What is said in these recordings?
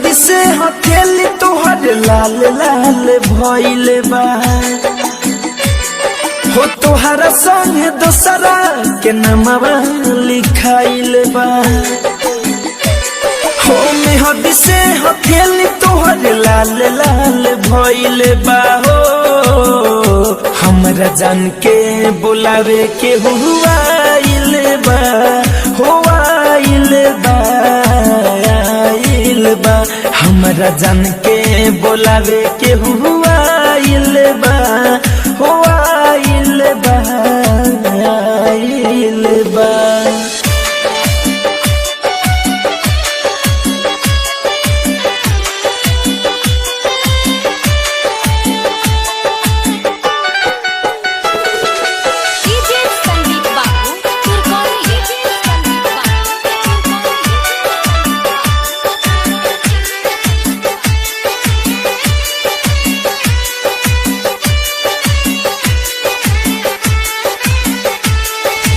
मेहदी से हथेली तोहर लाल लाल भइले बा हो तोहरा संग दोसरा के नामवा लिखाइले बा हो मेहदी से हथेली तोहर लाल लाल भइले बा हो हमरा जान के बुलावे के हुआ आइले बा हो आइले बा बा हमरा जान के बोलावे के हुआ आइले बा हो आइले बा आइले बा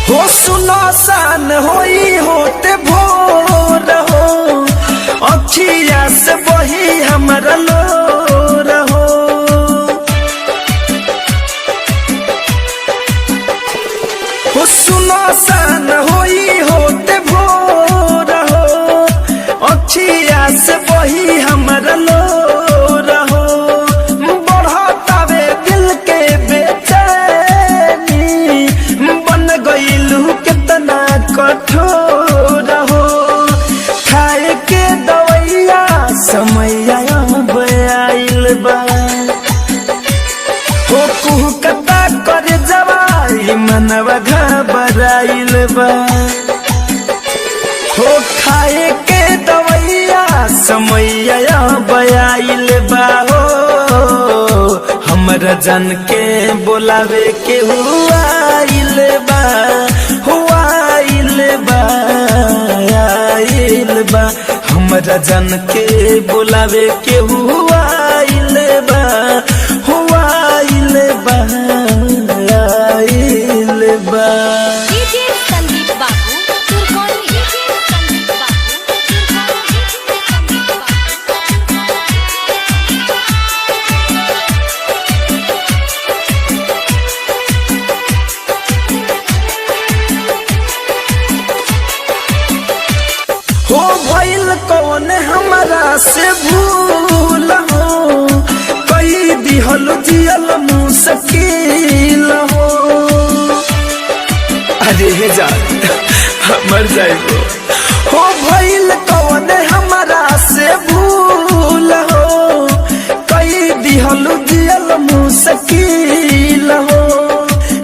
हो सुनो सान होई होते भोर हो अखिया से बही हमरा लोर हो हो सुनो सान होई होते भोर हो अखिया से बही हमरा लोर हो बढ़तावे दिल के बेचैनी बन गइलू कितना कठोर हो खाए के दवैया समय आइल बा हो कुहू कता कर जवाई मनवा घबराइल बा हो खाए के दवैया समय आइल बा हो हमरा जान के बोलावे के हुआ आइल बा हुआ आइल बा आइल बा हमरा जान के बोलावे के हुआ आइल बा हुआ आइल बा आइल बा हो भइल कौन हमरा से भूल हो कई दिहल जियल मुश्किल हो अरे हे जा मर जाएगो हो भइल कौन हमरा से भूल हो कई दिहल जियल मुश्किल हो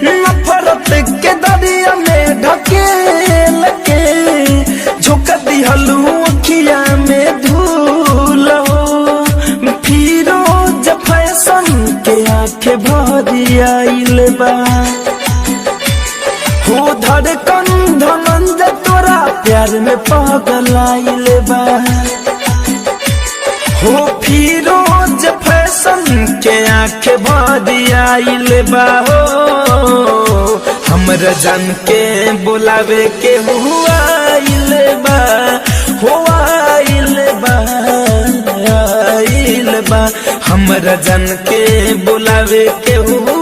नफरत के दरिया में ढकेल के झोंका दिहलू अखिया में धूल हो फिरोज फैशन के आंखें भरी आइल बा हो धड़कन धनंजय तोरा प्यार में पागल आइल बा हो फिरोज फैशन के आंखें भरी आइल बा हो हमरा जान के बुलावे के हुआ आइल बा हो आइल बा आइल बा हमरा जान के बुलावे के हुआ